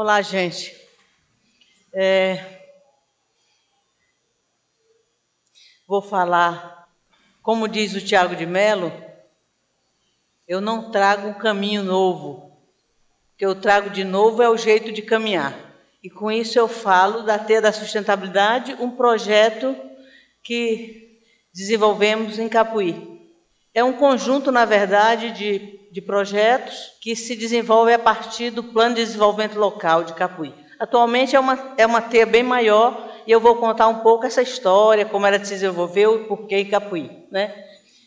Olá, gente. Vou falar, como diz o Tiago de Mello, eu não trago um caminho novo. O que eu trago de novo é o jeito de caminhar. E com isso eu falo da Teia da Sustentabilidade, um projeto que desenvolvemos em Capuí. É um conjunto, na verdade, de projetos que se desenvolve a partir do Plano de Desenvolvimento Local de Capuí. Atualmente é uma teia bem maior e eu vou contar um pouco essa história, como ela se desenvolveu e por que em Capuí, né?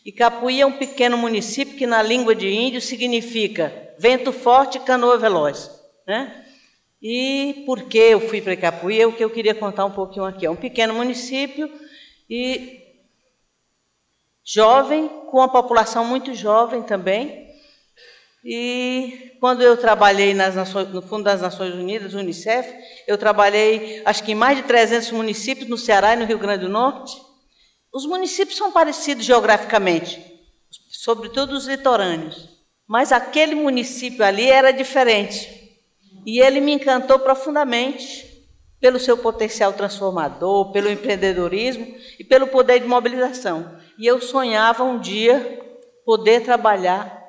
E Capuí é um pequeno município que, na língua de índio, significa vento forte e canoa veloz, né? E por que eu fui para Capuí é o que eu queria contar um pouquinho aqui. É um pequeno município e jovem, com uma população muito jovem também. E quando eu trabalhei no Fundo das Nações Unidas, Unicef, eu trabalhei, acho que em mais de 300 municípios no Ceará e no Rio Grande do Norte. Os municípios são parecidos geograficamente, sobretudo os litorâneos, mas aquele município ali era diferente. E ele me encantou profundamente pelo seu potencial transformador, pelo empreendedorismo e pelo poder de mobilização. E eu sonhava um dia poder trabalhar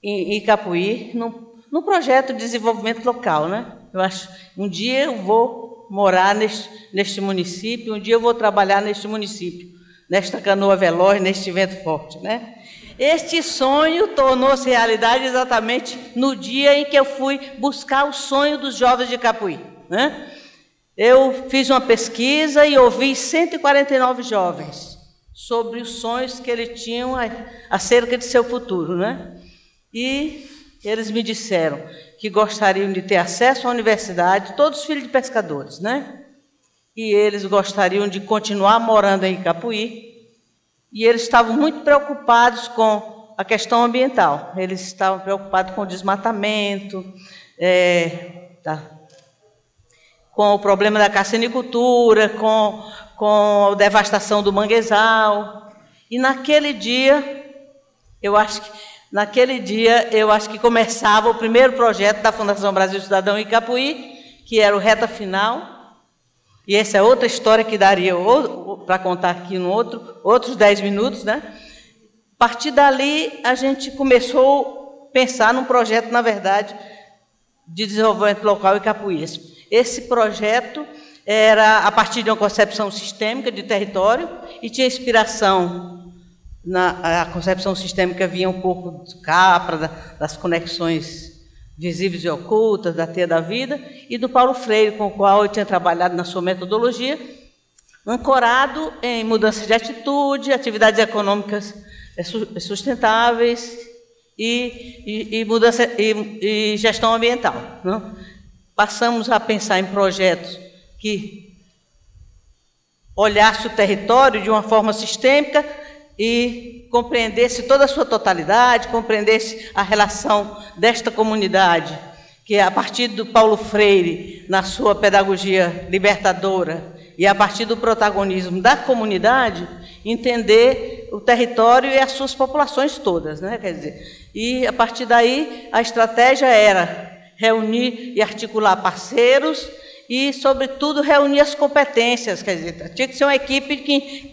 em Capuí, num projeto de desenvolvimento local, né? Eu acho, um dia eu vou morar neste município, um dia eu vou trabalhar neste município, nesta canoa veloz, neste vento forte, né? Este sonho tornou-se realidade exatamente no dia em que eu fui buscar o sonho dos jovens de Capuí, né? Eu fiz uma pesquisa e ouvi 149 jovens sobre os sonhos que eles tinham acerca de seu futuro, né? E eles me disseram que gostariam de ter acesso à universidade, todos filhos de pescadores, né? E eles gostariam de continuar morando em Capuí. E eles estavam muito preocupados com a questão ambiental. Eles estavam preocupados com o desmatamento, com o problema da cassinicultura, com a devastação do manguezal. E naquele dia, eu acho que começava o primeiro projeto da Fundação Brasil Cidadão em Capuí, que era o Reta Final. E essa é outra história que daria para contar aqui outros 10 minutos, né? A partir dali, a gente começou a pensar num projeto, na verdade, de desenvolvimento local em Capuí. Esse projeto era a partir de uma concepção sistêmica de território e tinha inspiração a concepção sistêmica vinha um pouco do Capra, das conexões visíveis e ocultas, da Teia da Vida, e do Paulo Freire, com o qual eu tinha trabalhado na sua metodologia, ancorado em mudança de atitude, atividades econômicas sustentáveis e gestão ambiental, né? Passamos a pensar em projetos que olhassem o território de uma forma sistêmica e compreendesse toda a sua totalidade, compreendesse a relação desta comunidade, que a partir do Paulo Freire, na sua pedagogia libertadora, e a partir do protagonismo da comunidade, entender o território e as suas populações todas, né? Quer dizer, e a partir daí a estratégia era reunir e articular parceiros e, sobretudo, reunir as competências, quer dizer, tinha que ser uma equipe que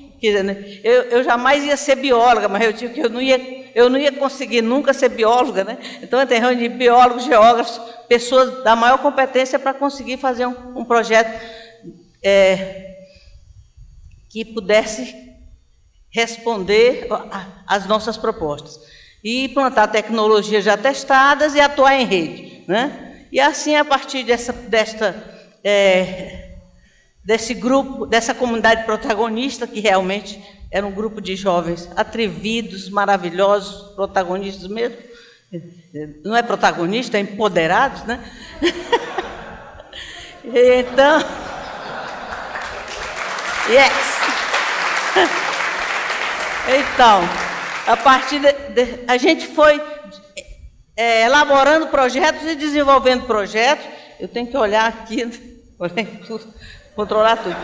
eu jamais ia ser bióloga, mas eu tinha que eu não ia conseguir nunca ser bióloga, né? Então eu tenho reunido biólogos, geógrafos, pessoas da maior competência para conseguir fazer um projeto que pudesse responder às nossas propostas e implantar tecnologias já testadas e atuar em rede, né? E assim, a partir desse grupo, dessa comunidade protagonista, que realmente era um grupo de jovens atrevidos, maravilhosos, protagonistas mesmo. Não é protagonista, é empoderados, né? Então, então, a partir a gente foi elaborando projetos e desenvolvendo projetos. Eu tenho que olhar aqui, controlar tudo.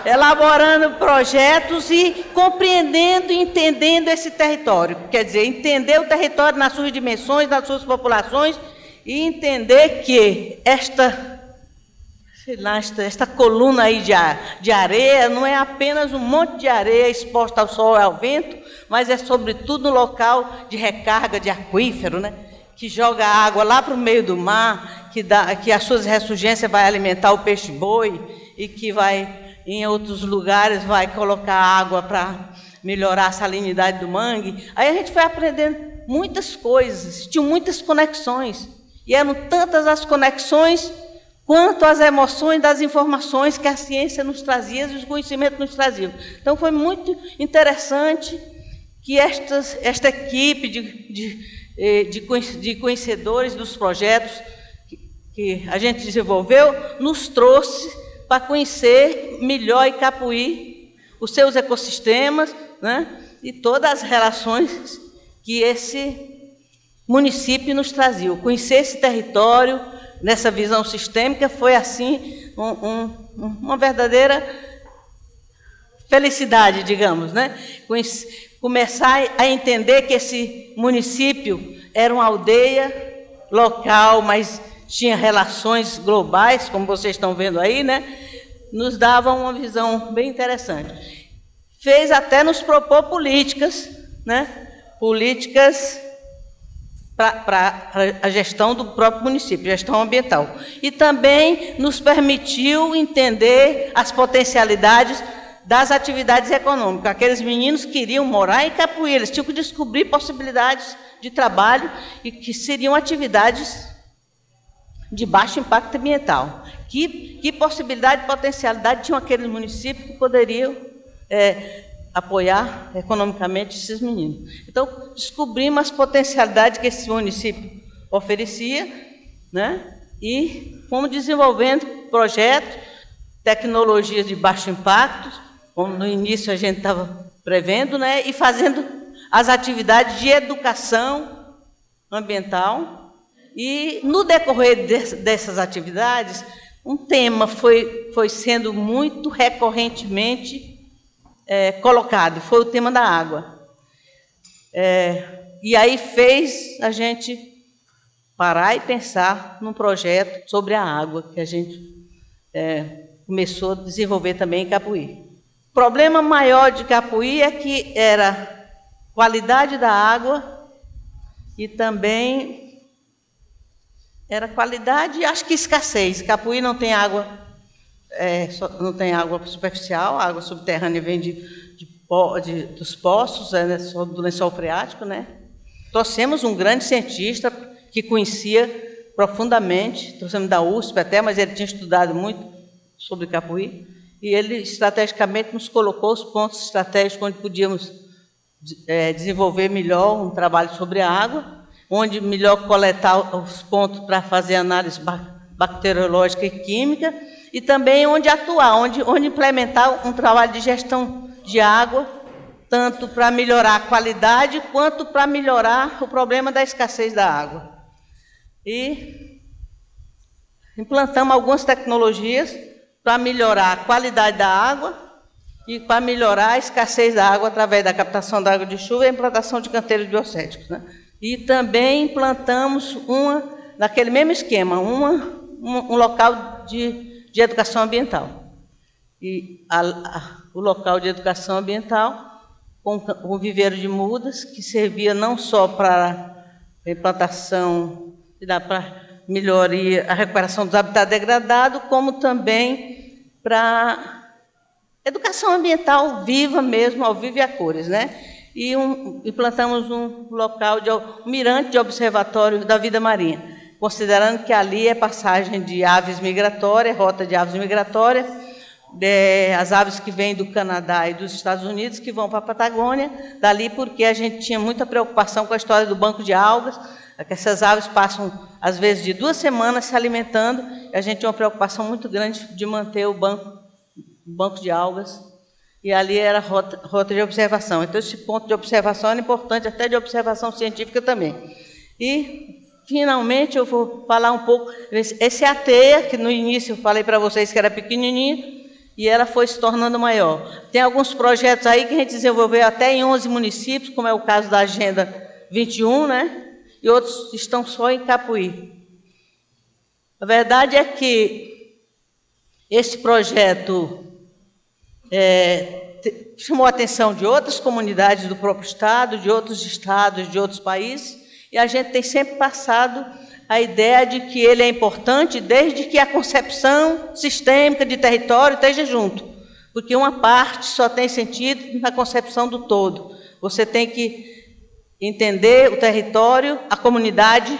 Elaborando projetos e compreendendo e entendendo esse território. Quer dizer, entender o território nas suas dimensões, nas suas populações e entender que esta coluna aí de areia não é apenas um monte de areia exposta ao sol e ao vento, mas é sobretudo um local de recarga de aquífero, né? Que joga água lá para o meio do mar, que as suas ressurgências vai alimentar o peixe-boi e que vai, em outros lugares, vai colocar água para melhorar a salinidade do mangue. Aí a gente foi aprendendo muitas coisas, tinham muitas conexões, e eram tantas as conexões quanto as emoções das informações que a ciência nos trazia e os conhecimentos nos traziam. Então, foi muito interessante que esta equipe de conhecedores dos projetos que a gente desenvolveu nos trouxe para conhecer melhor Icapuí, os seus ecossistemas, né, e todas as relações que esse município nos trazia. Conhecer esse território nessa visão sistêmica foi, assim, uma verdadeira felicidade, digamos, né? Começar a entender que esse município era uma aldeia local, mas tinha relações globais, como vocês estão vendo aí, né? Nos dava uma visão bem interessante. Fez até nos propor políticas, né? Políticas para a gestão do próprio município, gestão ambiental. E também nos permitiu entender as potencialidades das atividades econômicas. Aqueles meninos queriam morar em Icapuí, eles tinham que descobrir possibilidades de trabalho e que seriam atividades de baixo impacto ambiental. Que possibilidade e potencialidade tinham aqueles municípios que poderiam apoiar economicamente esses meninos. Então, descobrimos as potencialidades que esse município oferecia, né? E fomos desenvolvendo projetos, tecnologias de baixo impacto, como no início a gente estava prevendo, né? E fazendo as atividades de educação ambiental. E, no decorrer dessas atividades, um tema foi sendo muito recorrentemente colocado, foi o tema da água. E aí fez a gente parar e pensar num projeto sobre a água, que a gente começou a desenvolver também em Icapuí. O problema maior de Icapuí é que era qualidade da água e também era qualidade e acho que escassez. Icapuí não tem água, não tem água superficial, a água subterrânea vem dos poços, do lençol freático, né? Trouxemos um grande cientista que conhecia profundamente, trouxemos da USP até, mas ele tinha estudado muito sobre Icapuí, e ele estrategicamente nos colocou os pontos estratégicos onde podíamos desenvolver melhor um trabalho sobre a água, onde melhor coletar os pontos para fazer análise bacteriológica e química, e também onde atuar, onde implementar um trabalho de gestão de água, tanto para melhorar a qualidade, quanto para melhorar o problema da escassez da água. E implantamos algumas tecnologias para melhorar a qualidade da água e para melhorar a escassez da água através da captação da água de chuva e a implantação de canteiros biocéticos, né? E também implantamos naquele mesmo esquema, um local de educação ambiental. E o local de educação ambiental com o viveiro de mudas, que servia não só para a implantação, para melhoria, a recuperação dos habitats degradados, como também para educação ambiental viva mesmo, ao vivo e a cores, né? E implantamos um local um mirante de observatório da vida marinha, considerando que ali é passagem de aves migratórias, rota de aves migratórias, as aves que vêm do Canadá e dos Estados Unidos, que vão para a Patagônia, dali porque a gente tinha muita preocupação com a história do banco de algas, que essas aves passam, às vezes, de 2 semanas se alimentando, e a gente tinha uma preocupação muito grande de manter o banco de algas, e ali era a rota de observação. Então, esse ponto de observação era importante, até de observação científica também. E, finalmente, eu vou falar um pouco, esse ATEA, que no início eu falei para vocês que era pequenininho, e ela foi se tornando maior. Tem alguns projetos aí que a gente desenvolveu até em 11 municípios, como é o caso da Agenda 21, né? E outros estão só em Icapuí. A verdade é que esse projeto chamou a atenção de outras comunidades do próprio Estado, de outros estados, de outros países, e a gente tem sempre passado a ideia de que ele é importante desde que a concepção sistêmica de território esteja junto, porque uma parte só tem sentido na concepção do todo. Você tem que entender o território, a comunidade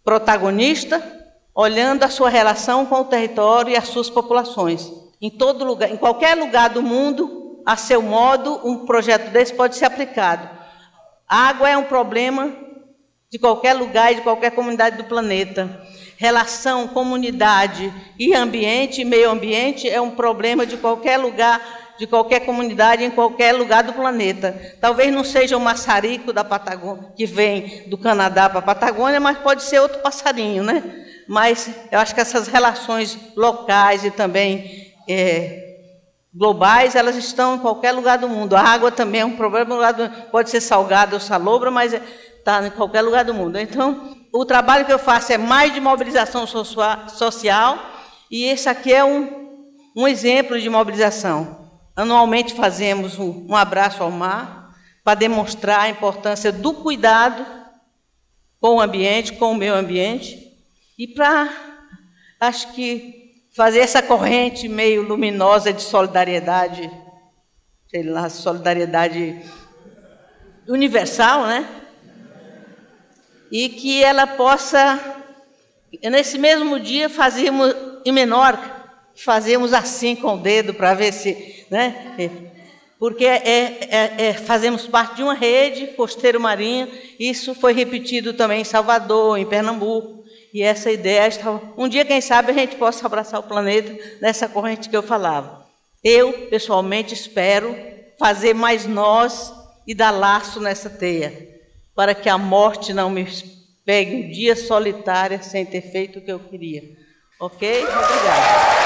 protagonista, olhando a sua relação com o território e as suas populações. Em todo lugar, em qualquer lugar do mundo, a seu modo, um projeto desse pode ser aplicado. A água é um problema de qualquer lugar e de qualquer comunidade do planeta. Relação, comunidade e ambiente, meio ambiente, é um problema de qualquer lugar, de qualquer comunidade, em qualquer lugar do planeta. Talvez não seja o maçarico da Patagônia, que vem do Canadá para a Patagônia, mas pode ser outro passarinho, né? Mas eu acho que essas relações locais e também globais, elas estão em qualquer lugar do mundo. A água também é um problema, pode ser salgada ou salobra, mas está em qualquer lugar do mundo. Então, o trabalho que eu faço é mais de mobilização social, e esse aqui é um exemplo de mobilização. Anualmente fazemos um abraço ao mar, para demonstrar a importância do cuidado com o ambiente, com o meio ambiente, e para, acho que, fazer essa corrente meio luminosa de solidariedade, sei lá, solidariedade universal, né? E que ela possa, nesse mesmo dia, fazíamos em Menorca, fazemos assim com o dedo para ver se, né? Porque fazemos parte de uma rede costeiro marinho. Isso foi repetido também em Salvador, em Pernambuco. E essa ideia, um dia, quem sabe, a gente possa abraçar o planeta nessa corrente que eu falava. Eu, pessoalmente, espero fazer mais nós e dar laço nessa teia, para que a morte não me pegue um dia solitária sem ter feito o que eu queria. Ok? Obrigada.